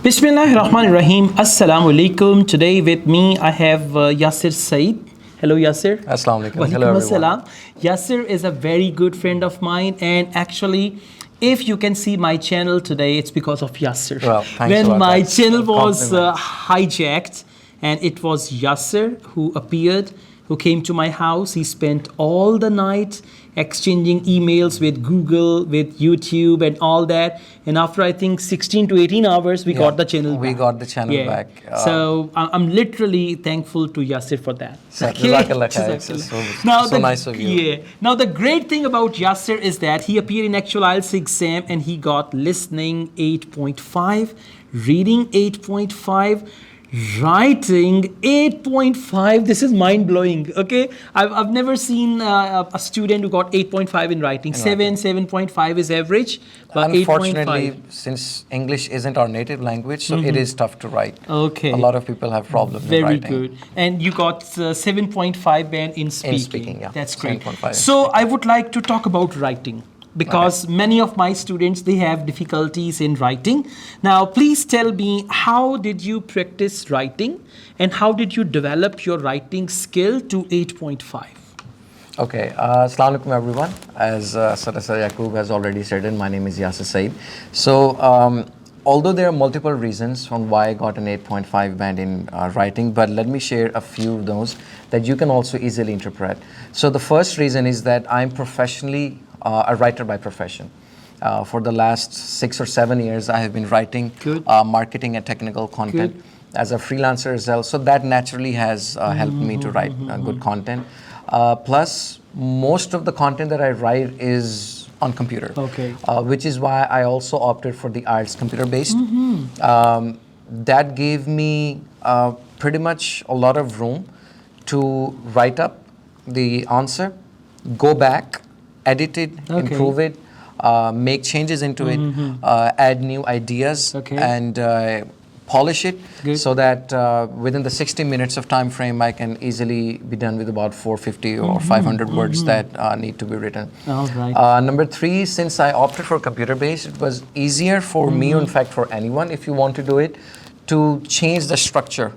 Bismillahirrahmanirrahim. Assalamu alaikum. Today with me I have Yasir Saeed. Hello Yasir. Assalamu alaikum. Hello Walaikum everyone. assalam. Yasir is a very good friend of mine, and actually if you can see my channel today, it's because of Yasir. Well, thanks a When lot. my That's channel a was compliment. hijacked, and it was Yasir who appeared, who came to my house. He spent all the night exchanging emails with Google, with YouTube, and all that. And after I think 16 to 18 hours, we Yeah, got the channel we back. got the channel back. So I'm literally thankful to Yasir for that. Jazakallah khair. It's so nice of you. Yeah. Now the great thing about Yasir is that he appeared in actual IELTS exam and he got listening 8.5, reading 8.5. Writing 8.5. This is mind blowing. Okay, I've never seen a student who got 8.5 in writing. 7.5 is average, but Unfortunately, 8.5. since English isn't our native language, so it is tough to write. Okay. A lot of people have problems in Very writing. good. And you got 7.5 band in speaking. In speaking, yeah. That's great. 7.5 in So I would like to talk about writing, because many of my students, they have difficulties in writing. Now, please tell me, how did you practice writing and how did you develop your writing skill to 8.5? Okay, Assalamu alaikum everyone. As Asad Yaqub has already said, my name is Yasir Saeed. So, although there are multiple reasons on why I got an 8.5 band in writing, but let me share a few of those that you can also easily interpret. So the first reason is that I'm professionally a writer by profession. For the last 6 or 7 years, I have been writing marketing and technical content as a freelancer as well. So that naturally has helped me to write good content. Plus, most of the content that I write is on computer, which is why I also opted for the IELTS computer-based. That gave me pretty much a lot of room to write up the answer, go back, edit it, improve it, make changes into it, add new ideas, and polish it so that within the 60 minutes of time frame, I can easily be done with about 450 or 500 words that need to be written. All right. Number 3, since I opted for computer-based, it was easier for me, in fact, for anyone, if you want to do it, to change the structure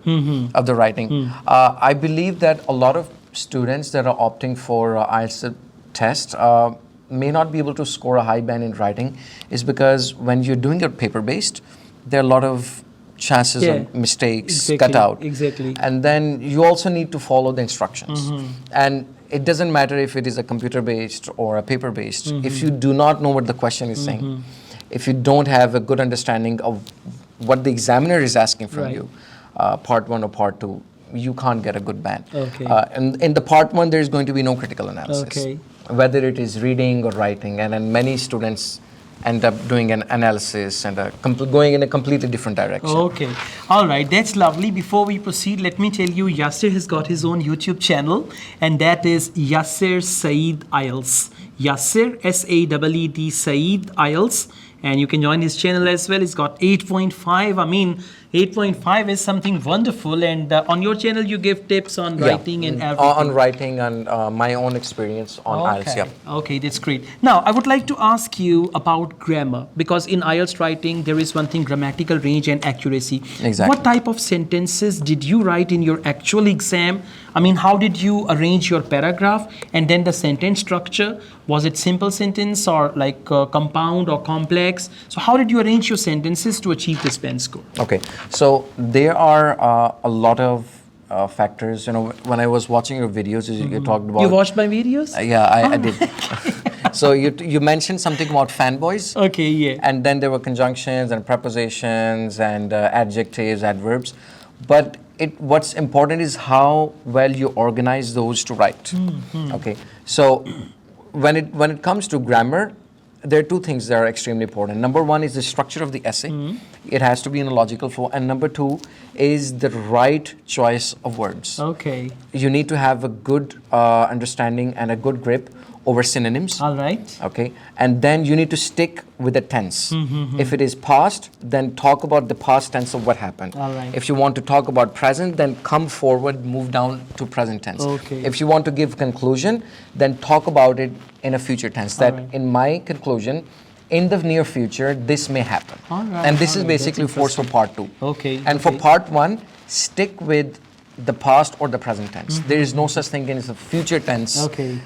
of the writing. I believe that a lot of students that are opting for IELTS test may not be able to score a high band in writing is because when you're doing it paper-based, there are a lot of chances of mistakes cut out. And then you also need to follow the instructions. And it doesn't matter if it is a computer-based or a paper-based. If you do not know what the question is saying, if you don't have a good understanding of what the examiner is asking from you, part 1 or part 2, you can't get a good band. And in the part 1, there's going to be no critical analysis, whether it is reading or writing. And then many students end up doing an analysis and going in a completely different direction. Okay. All right. That's lovely. Before we proceed, let me tell you, Yasir has got his own YouTube channel, and that is Yasir Saeed IELTS. Yasir, S-A-E-E-D, Saeed IELTS. And you can join his channel as well. He's got 8.5. I mean, 8.5 is something wonderful. And on your channel, you give tips on writing and everything. On writing and my own experience on IELTS. Yeah. Okay, that's great. Now, I would like to ask you about grammar, because in IELTS writing, there is one thing, grammatical range and accuracy. Exactly. What type of sentences did you write in your actual exam? I mean, how did you arrange your paragraph and then the sentence structure? Was it simple sentence or like compound or complex? So how did you arrange your sentences to achieve this band score? Okay, so there are a lot of factors. You know, when I was watching your videos, you talked about... You watched my videos? Yeah, I did. So you mentioned something about fanboys. Okay, yeah. And then there were conjunctions and prepositions and adjectives, adverbs. But what's important is how well you organize those to write. Okay, so when it comes to grammar, there are 2 things that are extremely important. Number 1 is the structure of the essay. It has to be in a logical flow. And number 2 is the right choice of words. Okay. You need to have a good understanding and a good grip over synonyms. All right. Okay. And then you need to stick with the tense. If it is past, then talk about the past tense of what happened. All right. If you want to talk about present, then come forward, move down to present tense. Okay. If you want to give conclusion, then talk about it in a future tense. That in my conclusion, in the near future, this may happen. All right, And this all is right, basically that's for part 2. Okay. And for part 1, stick with the past or the present tense. There is no such thing as a future tense. Okay.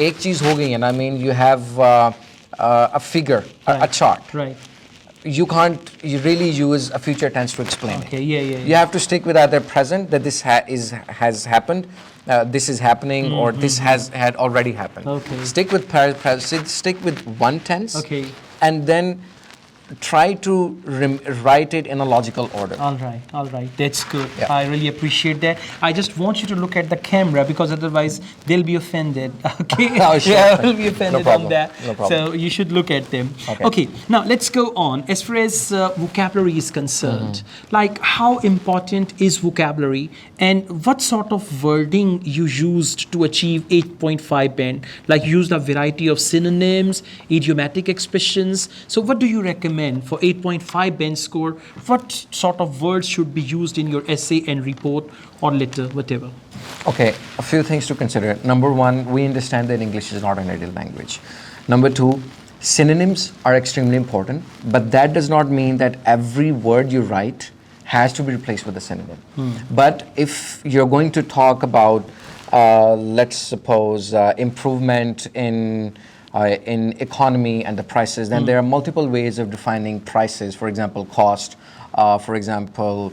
एक चीज हो गई है ना, I mean, you have a figure, a chart. Right. You can't really use a future tense to explain it. Okay, yeah. You have to stick with either present, that this has happened, this is happening, or this had already happened. Okay. Stick with stick with one tense. Okay. And then try to write it in a logical order. All right. That's good. Yeah. I really appreciate that. I just want you to look at the camera because otherwise they'll be offended. Okay? Oh, sure. Yeah, they'll be offended on that. No problem. So you should look at them. Okay. Now let's go on. As far as vocabulary is concerned, like how important is vocabulary and what sort of wording you used to achieve 8.5 band? Like you used a variety of synonyms, idiomatic expressions. So what do you recommend for 8.5 band score? What sort of words should be used in your essay and report or letter, whatever? Okay, a few things to consider. Number 1, we understand that English is not a native language. Number 2, synonyms are extremely important, but that does not mean that every word you write has to be replaced with a synonym. But if you're going to talk about, let's suppose, improvement in economy and the prices, then there are multiple ways of defining prices. For example, cost, for example,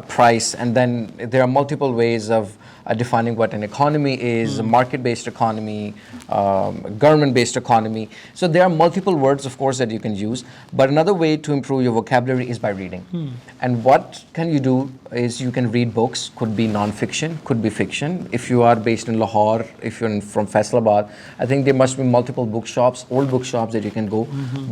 price, and then there are multiple ways of defining what an economy is, a market-based economy, government-based economy. So there are multiple words, of course, that you can use. But another way to improve your vocabulary is by reading. And what can you do is you can read books, could be non-fiction, could be fiction. If you are based in Lahore, if you're from Faisalabad, I think there must be multiple bookshops, old bookshops that you can go.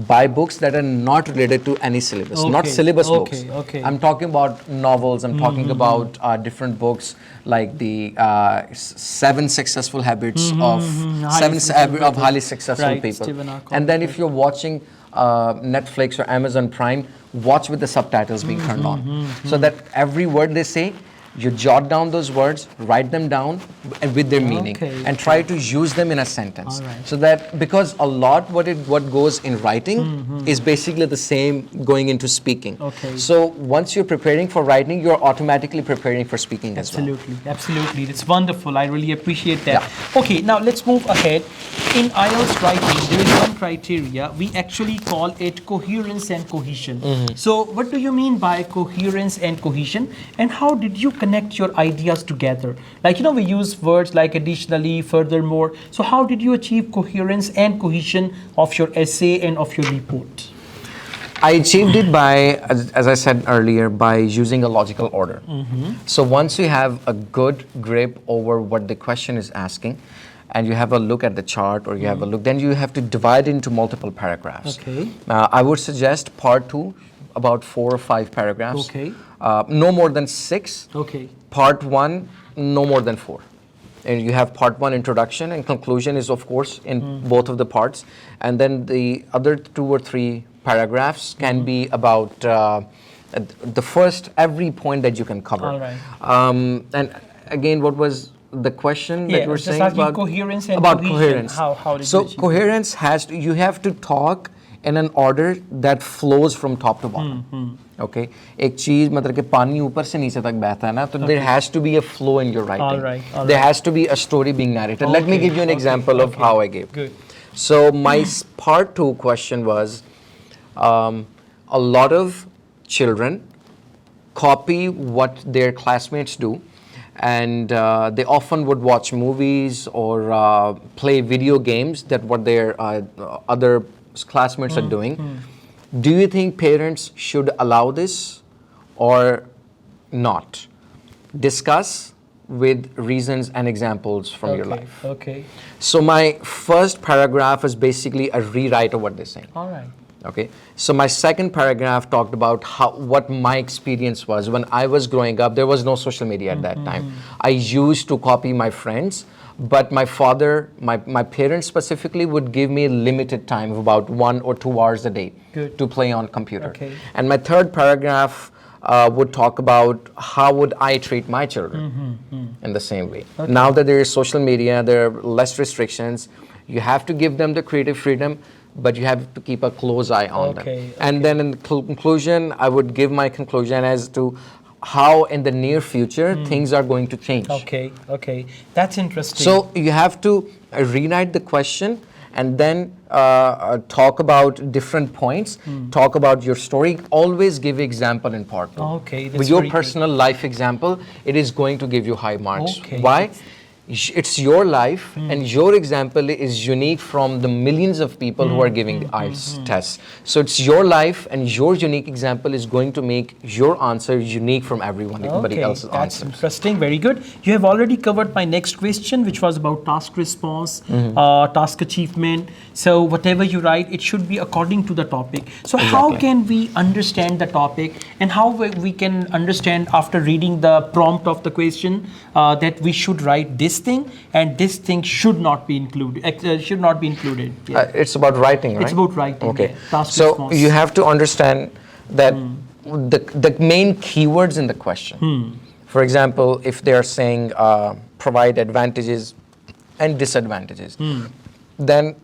Buy books that are not related to any syllabus, not syllabus books. Okay. I'm talking about novels, I'm talking about different books like the 7 successful habits of highly successful people. And then if you're watching Netflix or Amazon Prime, watch with the subtitles being turned on. So that every word they say, you jot down those words, write them down and with their meaning, and try to use them in a sentence. So that, because a lot what goes in writing is basically the same going into speaking. So once you're preparing for writing, you're automatically preparing for speaking as well. Absolutely. It's wonderful. I really appreciate that. Okay, now let's move ahead. In IELTS writing, there is one criteria. We actually call it coherence and cohesion. So what do you mean by coherence and cohesion? And how did you connect your ideas together? Like, we use words like additionally, furthermore. So how did you achieve coherence and cohesion of your essay and of your report? I achieved it by, as I said earlier, by using a logical order. So once you have a good grip over what the question is asking, and you have a look at the chart, or you have a look, then you have to divide into multiple paragraphs. I would suggest part 2, about 4 or 5 paragraphs. No more than 6. Part 1, no more than 4. And you have part 1 introduction, and conclusion is of course in both of the parts. And then the other 2 or 3 paragraphs can be about the first every point that you can cover. And again, what was the question that you were saying about coherence and coherence? How did so you achieve coherence has to, you have to talk in an order that flows from top to bottom. Okay, एक चीज मतलब कि पानी ऊपर से नीचे तक बहता है ना, तो there has to be a flow in your writing. There has to be a story being narrated. Let me give you an example of how I gave. So my part 2 question was, a lot of children copy what their classmates do, and they often would watch movies or play video games that what their other classmates are doing. Do you think parents should allow this or not? Discuss with reasons and examples from your life. So my first paragraph is basically a rewrite of what they're saying. Okay. So my second paragraph talked about what my experience was when I was growing up. There was no social media at that time. I used to copy my friends, but my father, my parents specifically, would give me limited time of about 1 or 2 hours a day to play on computer. And my third paragraph would talk about how would I treat my children in the same way. Now that there is social media, there are less restrictions. You have to give them the creative freedom, but you have to keep a close eye on them. Okay, And then in the conclusion, I would give my conclusion as to how in the near future things are going to change. Okay, okay. That's interesting. So you have to rewrite the question and then talk about different points, talk about your story. Always give example in part 2. Okay, that's with your very good. personal life example, it is going to give you high marks. Okay, Why? It's your life and your example is unique from the millions of people who are giving the IELTS tests. So it's your life and your unique example is going to make your answer unique from everybody else's that's answer. interesting. Very good. You have already covered my next question, which was about task response, task achievement. So whatever you write, it should be according to the topic. So how can we understand the topic, and how we can understand after reading the prompt of the question that we should write this thing and this thing should not be included? Should not be included. Yeah. It's about writing, right? It's about writing. Okay. Yeah. Task So response. you have to understand that the main keywords in the question. For example, if they are saying provide advantages and disadvantages, then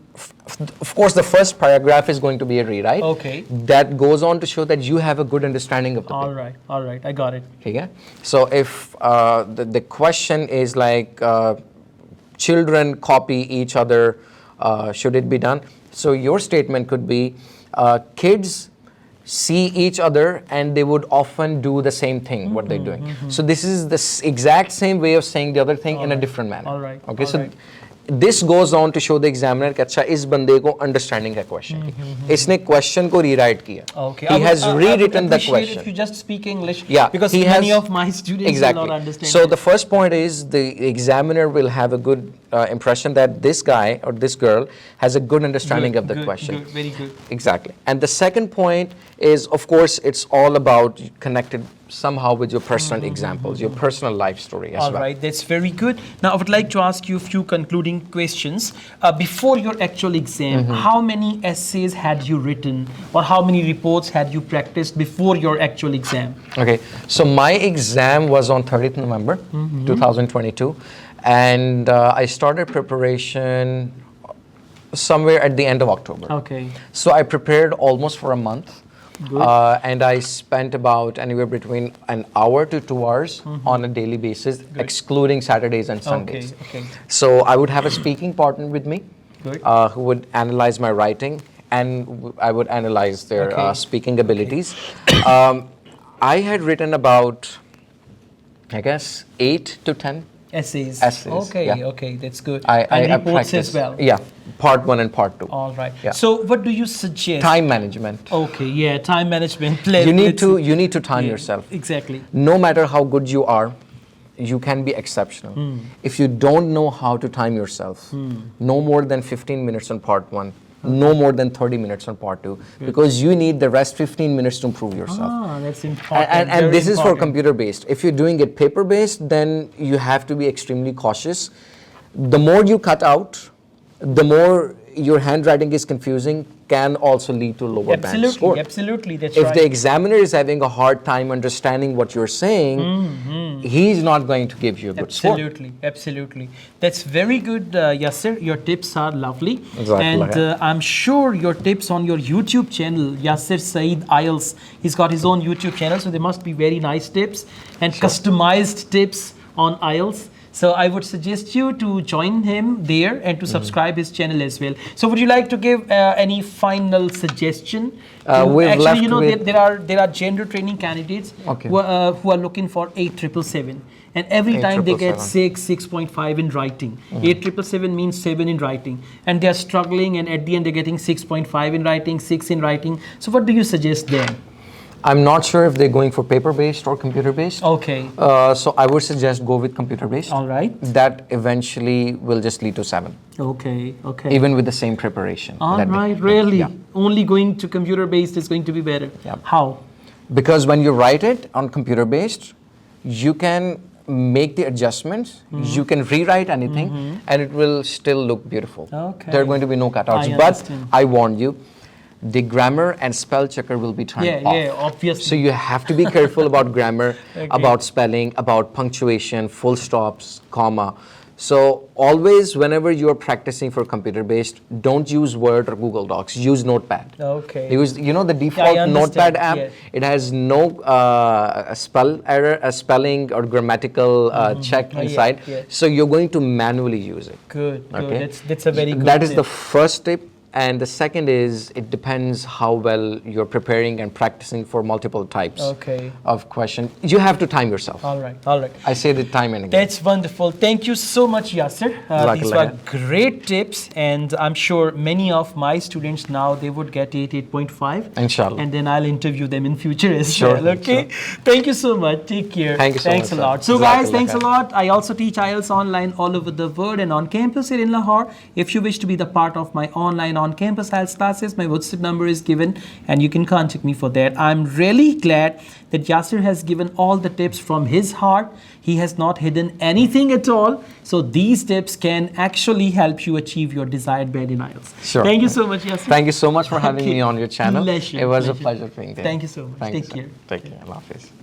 of course the first paragraph is going to be a rewrite. Okay. That goes on to show that you have a good understanding of the paper. All right, I got it. Okay. So if the question is like children copy each other, should it be done? So your statement could be kids see each other and they would often do the same thing what they're doing. So this is the exact same way of saying the other thing in a different manner. All right. Okay. All So right. this goes on to show the examiner कि अच्छा इस बंदे को understanding है question की. इसने question को rewrite किया. Okay. He has rewritten the If question. you just speak English, Yeah, because he many has- of my students Exactly. will not understand. So it. the first point is the examiner will have a good impression that this guy or this girl has a good understanding of the Good, question. good, very good. Exactly. And the second point is, of course, it's all about connected somehow with your personal examples, your personal life story as All well. right, that's very good. Now, I would like to ask you a few concluding questions. Before your actual exam, how many essays had you written, or how many reports had you practiced before your actual exam? Okay, so my exam was on 30th November 2022, and I started preparation somewhere at the end of October. Okay. So I prepared almost for a month. Good. And I spent about anywhere between an hour to 2 hours on a daily basis, excluding Saturdays and Sundays. Okay. So I would have a speaking partner with me Good. who would analyze my writing, and I would analyze their Okay. speaking abilities. I had written about, I guess, 8 to 10 Essays. essays. Okay, yeah. okay, that's good. I and reports practiced, as well. Yeah, part 1 and part 2. All right. Yeah. So, what do you suggest? Time management. Okay, yeah, time management. You need to time yourself. Exactly. No matter how good you are, you can be exceptional. If you don't know how to time yourself, no more than 15 minutes on part 1, no more than 30 minutes on part 2, because you need the rest 15 minutes to improve yourself. Ah, that's important. And very this is for important. computer based. If you're doing it paper based, then you have to be extremely cautious. The more you cut out, the more your handwriting is confusing, can also lead to lower band score. Absolutely, that's If right. the examiner is having a hard time understanding what you're saying, he's not going to give you a good score. Absolutely. That's very good, Yasir. Your tips are lovely. Exactly, And yeah. I'm sure your tips on your YouTube channel, Yasir Saeed IELTS, he's got his own YouTube channel, so there must be very nice tips and customized tips on IELTS. So I would suggest you to join him there and to subscribe his channel as well. So would you like to give any final suggestion? We've Actually, left you know, with- there are gender training candidates Okay. who are looking for 8777. And every time they get 6.5 in writing. 8777 means 7 in writing. And they are struggling, and at the end they're getting 6.5 in writing, 6 in writing. So what do you suggest there? I'm not sure if they're going for paper-based or computer-based. Okay. So I would suggest go with computer-based. All right. That eventually will just lead to 7, Okay. even with the same preparation. All that they- right, really? Yeah. Only going to computer-based is going to be better? Yeah. How? Because when you write it on computer-based, you can make the adjustments, you can rewrite anything, and it will still look beautiful. Okay. There are going to be no cutouts. I But understand. I warned you, the grammar and spell checker will be turned off. Yeah, obviously. So you have to be careful about grammar, Okay. about spelling, about punctuation, full stops, comma. So always, whenever you are practicing for computer-based, don't use Word or Google Docs. Use Notepad. Okay. Use, you know, the default understand, Notepad app. yeah. It has no spelling or grammatical check Yeah, inside. yeah. So you're going to manually use it. Good, good. Okay. That's a very good That is tip. the first tip. And the second is, it depends how well you're preparing and practicing for multiple types Okay. of question. You have to time yourself. All right, all right. I say the time and again. That's wonderful. Thank you so much, Yasir. These were great tips, and I'm sure many of my students now, they would get 8.5. Inshallah. And then I'll interview them in future as Sure, well. Okay. Thank you so much. Take care. Thank you so Thanks much, a lot. sir. So guys, Jazakallah thanks a khair. lot. I also teach IELTS online all over the world and on campus here in Lahore. If you wish to be the part of my online on-campus IELTS classes, my WhatsApp number is given and you can contact me for that. I'm really glad that Yasir has given all the tips from his heart. He has not hidden anything at all. So these tips can actually help you achieve your desired band in IELTS. Sure. Thank you so much, Yasir. Thank you so much for having Okay. me on your channel. Pleasure, It was a pleasure. pleasure being there. Thank you so much. Thank Take you, sir. care. Take care. Allah Hafiz.